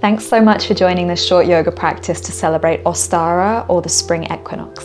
Thanks so much for joining this short yoga practice to celebrate Ostara, or the Spring Equinox.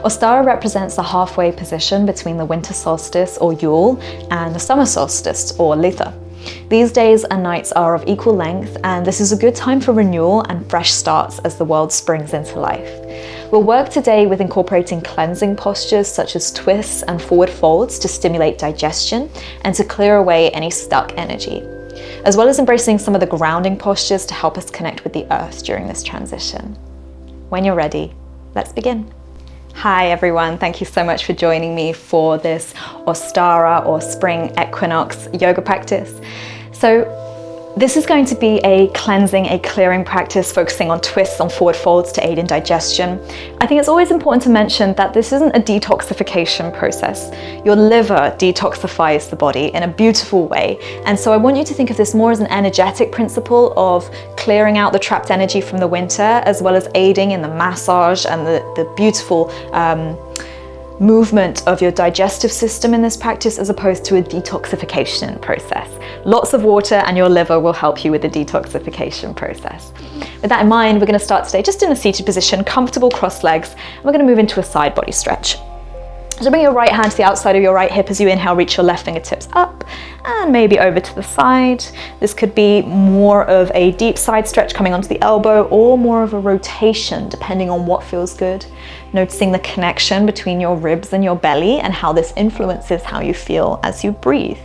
Ostara represents the halfway position between the Winter Solstice or Yule and the Summer Solstice or Litha. These days and nights are of equal length, and this is a good time for renewal and fresh starts as the world springs into life. We'll work today with incorporating cleansing postures such as twists and forward folds to stimulate digestion and to clear away any stuck energy, as well as embracing some of the grounding postures to help us connect with the earth during this transition. When you're ready, let's begin. Hi everyone, thank you so much for joining me for this Ostara or Spring Equinox yoga practice. So this is going to be a cleansing, a clearing practice focusing on twists on forward folds to aid in digestion. I think it's always important to mention that this isn't a detoxification process. Your liver detoxifies the body in a beautiful way. And so I want you to think of this more as an energetic principle of clearing out the trapped energy from the winter, as well as aiding in the massage and the beautiful movement of your digestive system in this practice, as opposed to a detoxification process. Lots of water and your liver will help you with the detoxification process. With that in mind, we're going to start today just in a seated position, comfortable crossed legs, and we're going to move into a side body stretch. So bring your right hand to the outside of your right hip as you inhale, reach your left fingertips up and maybe over to the side. This could be more of a deep side stretch coming onto the elbow, or more of a rotation depending on what feels good. Noticing the connection between your ribs and your belly and how this influences how you feel as you breathe.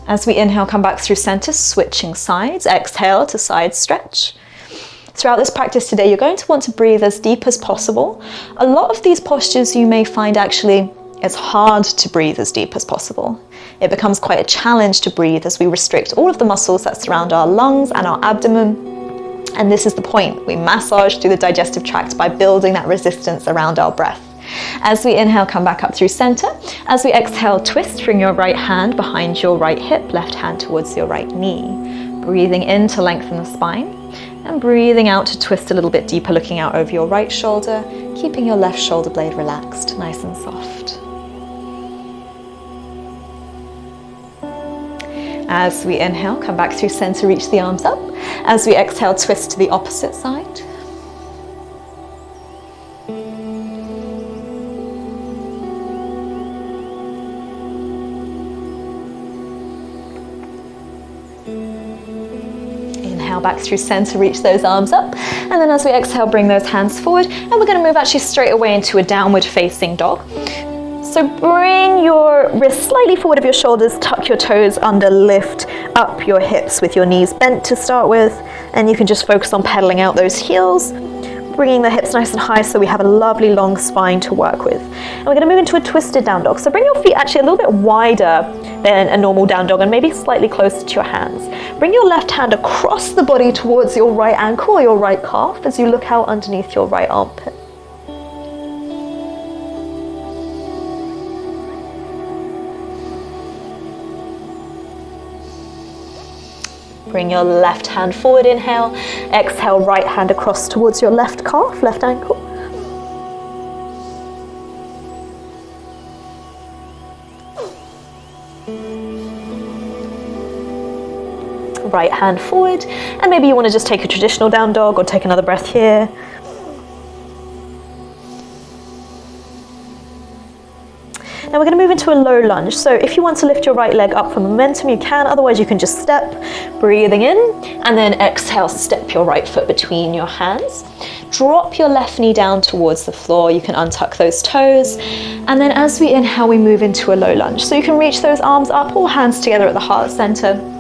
As we inhale, come back through center, switching sides. Exhale to side stretch. Throughout this practice today, you're going to want to breathe as deep as possible. A lot of these postures you may find actually it's hard to breathe as deep as possible. It becomes quite a challenge to breathe as we restrict all of the muscles that surround our lungs and our abdomen. And this is the point. We massage through the digestive tract by building that resistance around our breath. As we inhale, come back up through center. As we exhale, twist, bring your right hand behind your right hip, left hand towards your right knee. Breathing in to lengthen the spine. And breathing out to twist a little bit deeper, looking out over your right shoulder, keeping your left shoulder blade relaxed, nice and soft. As we inhale, come back through center, reach the arms up. As we exhale, twist to the opposite side. Back through center, reach those arms up, and then as we exhale, bring those hands forward, and we're going to move actually straight away into a downward facing dog. So bring your wrists slightly forward of your shoulders, tuck your toes under, lift up your hips with your knees bent to start with, and you can just focus on pedaling out those heels, bringing the hips nice and high so we have a lovely long spine to work with. And we're going to move into a twisted down dog. So bring your feet actually a little bit wider than a normal down dog and maybe slightly closer to your hands. Bring your left hand across the body towards your right ankle or your right calf as you look out underneath your right armpit. Bring your left hand forward, inhale. Exhale, right hand across towards your left calf, left ankle. Right hand forward, and maybe you want to just take a traditional down dog or take another breath here. Now we're going to move into a low lunge. So if you want to lift your right leg up for momentum, you can. Otherwise, you can just step, breathing in, and then exhale, step your right foot between your hands. Drop your left knee down towards the floor. You can untuck those toes. And then as we inhale, we move into a low lunge. So you can reach those arms up or hands together at the heart center.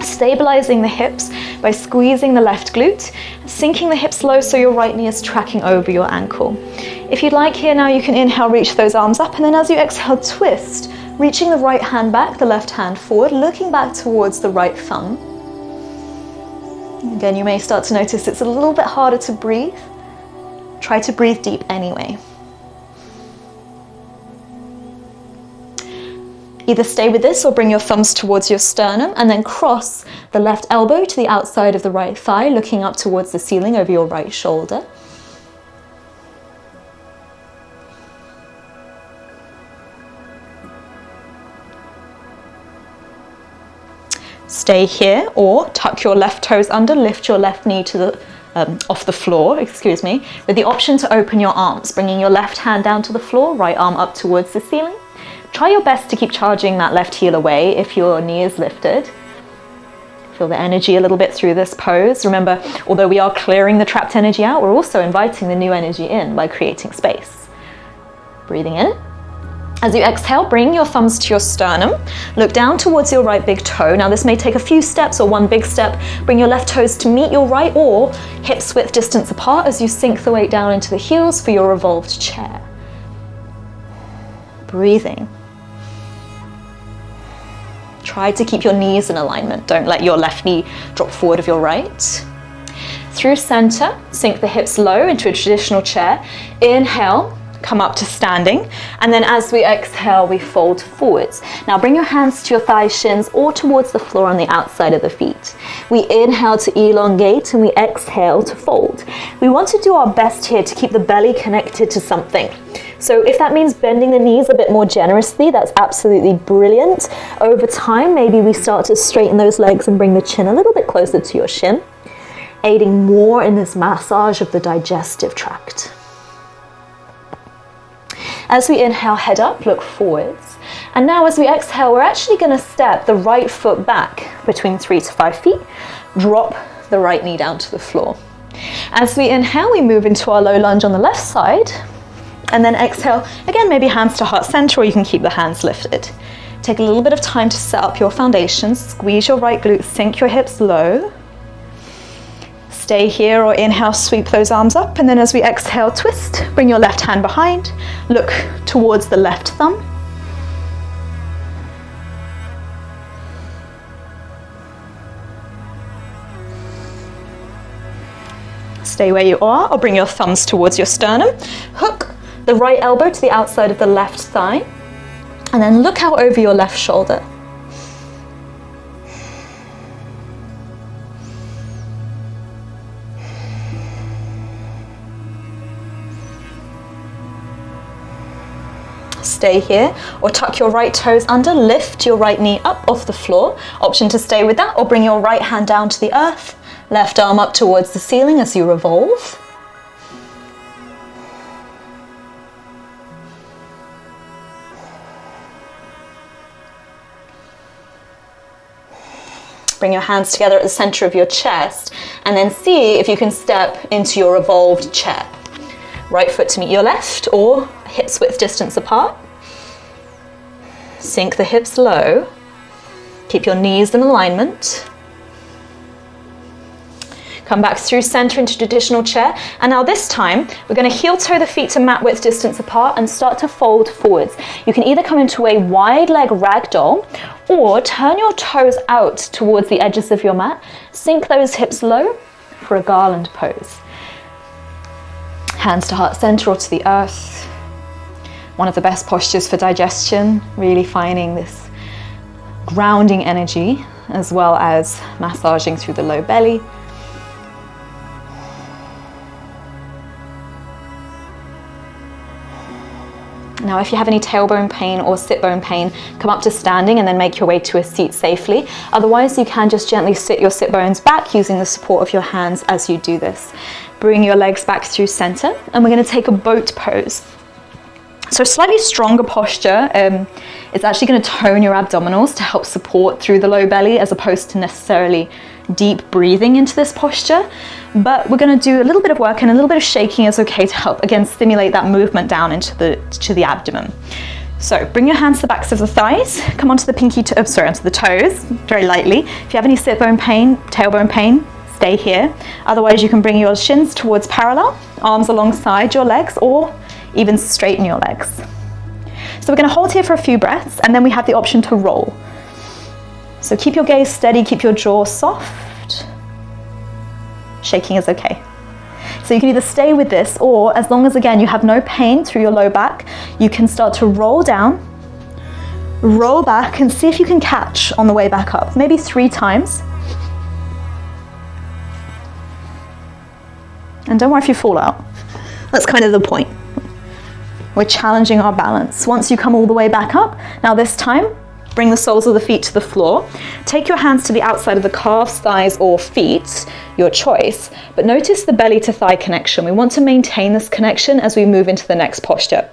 Stabilizing the hips by squeezing the left glute, sinking the hips low so your right knee is tracking over your ankle. If you'd like here now, you can inhale, reach those arms up, and then as you exhale, twist, reaching the right hand back, the left hand forward, looking back towards the right thumb. Again, you may start to notice it's a little bit harder to breathe. Try to breathe deep anyway. Either stay with this or bring your thumbs towards your sternum and then cross the left elbow to the outside of the right thigh, looking up towards the ceiling over your right shoulder. Stay here, or tuck your left toes under, lift your left knee to the off the floor, excuse me, with the option to open your arms, bringing your left hand down to the floor, right arm up towards the ceiling. Try your best to keep charging that left heel away if your knee is lifted. Feel the energy a little bit through this pose. Remember, although we are clearing the trapped energy out, we're also inviting the new energy in by creating space. Breathing in. As you exhale, bring your thumbs to your sternum. Look down towards your right big toe. Now this may take a few steps or one big step. Bring your left toes to meet your right or hips width distance apart as you sink the weight down into the heels for your revolved chair. Breathing. Try to keep your knees in alignment. Don't let your left knee drop forward of your right. Through center, sink the hips low into a traditional chair. Inhale. Come up to standing, and then as we exhale, we fold forwards. Now bring your hands to your thigh shins or towards the floor on the outside of the feet. We inhale to elongate and we exhale to fold. We want to do our best here to keep the belly connected to something. So if that means bending the knees a bit more generously, that's absolutely brilliant. Over time, maybe we start to straighten those legs and bring the chin a little bit closer to your shin, aiding more in this massage of the digestive tract. As we inhale, head up, look forwards. And now as we exhale, we're actually going to step the right foot back between 3 to 5 feet. Drop the right knee down to the floor. As we inhale, we move into our low lunge on the left side. And then exhale, again, maybe hands to heart center, or you can keep the hands lifted. Take a little bit of time to set up your foundation. Squeeze your right glute, sink your hips low. Stay here, or inhale, sweep those arms up, and then as we exhale, twist, bring your left hand behind, look towards the left thumb. Stay where you are, or bring your thumbs towards your sternum. Hook the right elbow to the outside of the left thigh, and then look out over your left shoulder. Stay here, or tuck your right toes under, lift your right knee up off the floor. Option to stay with that, or bring your right hand down to the earth, left arm up towards the ceiling as you revolve. Bring your hands together at the center of your chest, and then see if you can step into your revolved chair. Right foot to meet your left, or hips width distance apart. Sink the hips low. Keep your knees in alignment. Come back through center into traditional chair. And now this time, we're going to heel toe the feet to mat width distance apart and start to fold forwards. You can either come into a wide leg ragdoll, or turn your toes out towards the edges of your mat. Sink those hips low for a garland pose. Hands to heart center or to the earth. One of the best postures for digestion, really finding this grounding energy as well as massaging through the low belly. Now, if you have any tailbone pain or sit bone pain, come up to standing and then make your way to a seat safely. Otherwise, you can just gently sit your sit bones back using the support of your hands as you do this. Bring your legs back through center, and we're going to take a boat pose. So a slightly stronger posture. It's actually going to tone your abdominals to help support through the low belly, as opposed to necessarily deep breathing into this posture. But we're going to do a little bit of work, and a little bit of shaking is okay to help, again, stimulate that movement down into the abdomen. So bring your hands to the backs of the thighs, come onto the onto the toes, very lightly. If you have any sit bone pain, tailbone pain, stay here. Otherwise, you can bring your shins towards parallel, arms alongside your legs, or even straighten your legs. So we're going to hold here for a few breaths, and then we have the option to roll. So keep your gaze steady, keep your jaw soft. Shaking is okay. So you can either stay with this, or as long as, again, you have no pain through your low back, you can start to roll down, roll back, and see if you can catch on the way back up. Maybe 3 times. And don't worry if you fall out. That's kind of the point. We're challenging our balance. Once you come all the way back up, now this time, Bring the soles of the feet to the floor. Take your hands to the outside of the calves, thighs, or feet, your choice, but notice the belly to thigh connection. We want to maintain this connection as we move into the next posture.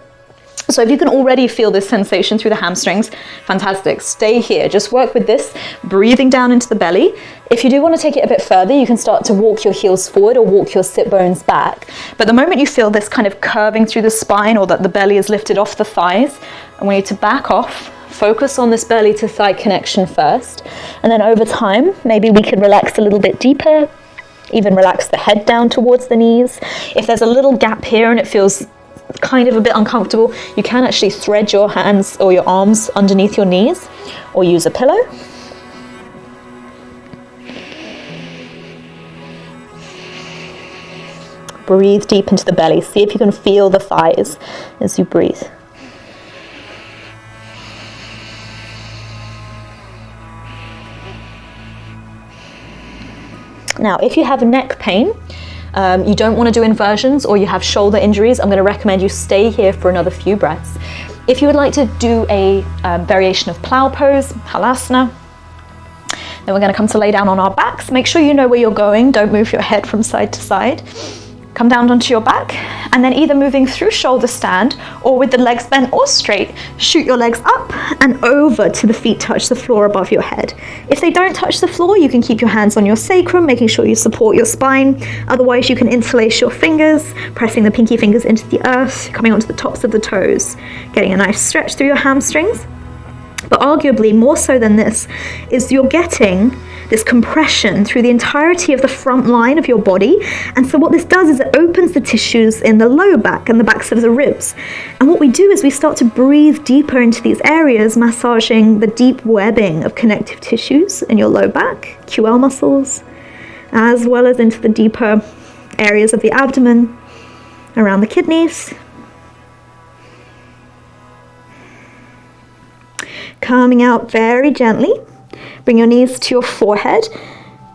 So if you can already feel this sensation through the hamstrings, fantastic. Stay here. Just work with this, breathing down into the belly. If you do want to take it a bit further, you can start to walk your heels forward or walk your sit bones back. But the moment you feel this kind of curving through the spine or that the belly is lifted off the thighs, I want you to back off. Focus on this belly to thigh connection first. And then over time, maybe we can relax a little bit deeper, even relax the head down towards the knees. If there's a little gap here and it feels kind of a bit uncomfortable, you can actually thread your hands or your arms underneath your knees or use a pillow. Breathe deep into the belly. See if you can feel the thighs as you breathe. Now, if you have neck pain, you don't want to do inversions, or you have shoulder injuries, I'm going to recommend you stay here for another few breaths. If you would like to do a variation of plow pose, halasana, then we're going to come to lay down on our backs. Make sure you know where you're going. Don't move your head from side to side. Come down onto your back, and then either moving through shoulder stand or with the legs bent or straight, shoot your legs up and over till the feet touch the floor above your head. If they don't touch the floor, you can keep your hands on your sacrum, making sure you support your spine. Otherwise, you can interlace your fingers, pressing the pinky fingers into the earth, coming onto the tops of the toes, getting a nice stretch through your hamstrings. But arguably, more so than this, is you're getting this compression through the entirety of the front line of your body. And so what this does is it opens the tissues in the lower back and the backs of the ribs. And what we do is we start to breathe deeper into these areas, massaging the deep webbing of connective tissues in your low back, QL muscles, as well as into the deeper areas of the abdomen, around the kidneys. Coming out very gently. Bring your knees to your forehead,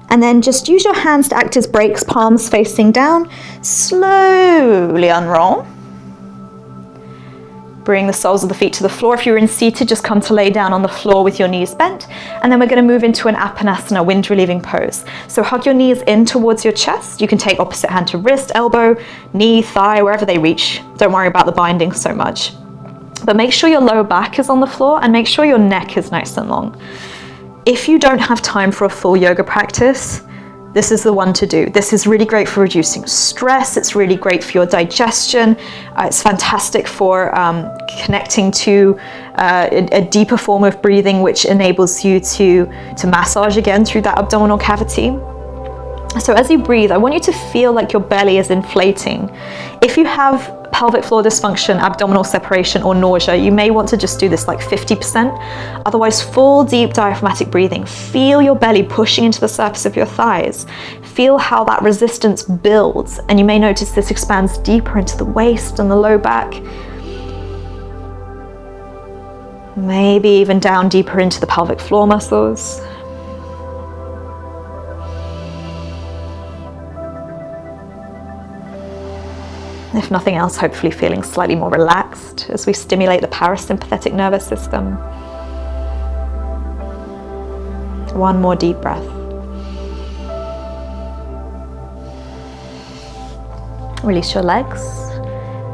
and then just use your hands to act as brakes, palms facing down. Slowly unroll. Bring the soles of the feet to the floor. If you're in seated, just come to lay down on the floor with your knees bent, and then we're going to move into an apanasana, wind relieving pose. So hug your knees in towards your chest. You can take opposite hand to wrist, elbow, knee, thigh, wherever they reach. Don't worry about the binding so much. But make sure your lower back is on the floor, and make sure your neck is nice and long. If you don't have time for a full yoga practice, this is the one to do. This is really great for reducing stress. It's really great for your digestion. It's fantastic for connecting to a deeper form of breathing, which enables you to massage again through that abdominal cavity. So as you breathe, I want you to feel like your belly is inflating. If you have pelvic floor dysfunction, abdominal separation, or nausea, you may want to just do this like 50%. Otherwise, full deep diaphragmatic breathing. Feel your belly pushing into the surface of your thighs. Feel how that resistance builds, and you may notice this expands deeper into the waist and the low back. Maybe even down deeper into the pelvic floor muscles. If nothing else, hopefully feeling slightly more relaxed as we stimulate the parasympathetic nervous system. One more deep breath. Release your legs.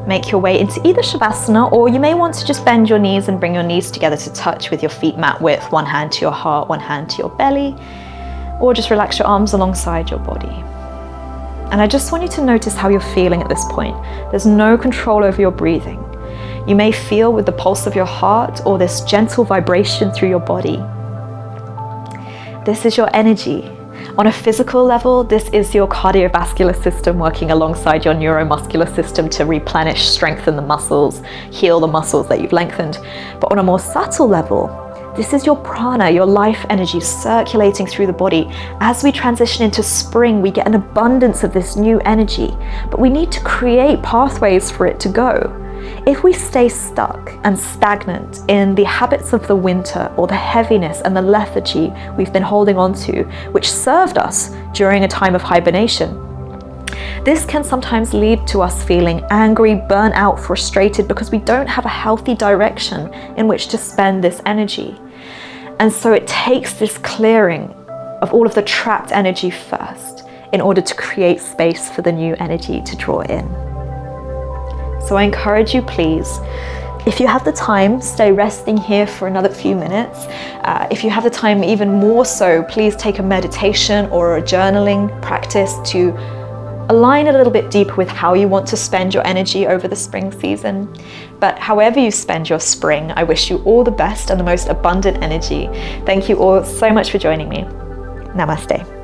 Make your way into either Shavasana, or you may want to just bend your knees and bring your knees together to touch with your feet mat width, one hand to your heart, one hand to your belly, or just relax your arms alongside your body. And I just want you to notice how you're feeling at this point. There's no control over your breathing. You may feel with the pulse of your heart or this gentle vibration through your body. This is your energy. On a physical level, this is your cardiovascular system working alongside your neuromuscular system to replenish, strengthen the muscles, heal the muscles that you've lengthened. But on a more subtle level, this is your prana, your life energy circulating through the body. As we transition into spring, we get an abundance of this new energy, but we need to create pathways for it to go. If we stay stuck and stagnant in the habits of the winter or the heaviness and the lethargy we've been holding on to, which served us during a time of hibernation, this can sometimes lead to us feeling angry, burnt out, frustrated, because we don't have a healthy direction in which to spend this energy. And so it takes this clearing of all of the trapped energy first in order to create space for the new energy to draw in. So I encourage you, please, if you have the time, stay resting here for another few minutes. If you have the time, even more so, please take a meditation or a journaling practice to align a little bit deeper with how you want to spend your energy over the spring season. But however you spend your spring, I wish you all the best and the most abundant energy. Thank you all so much for joining me. Namaste.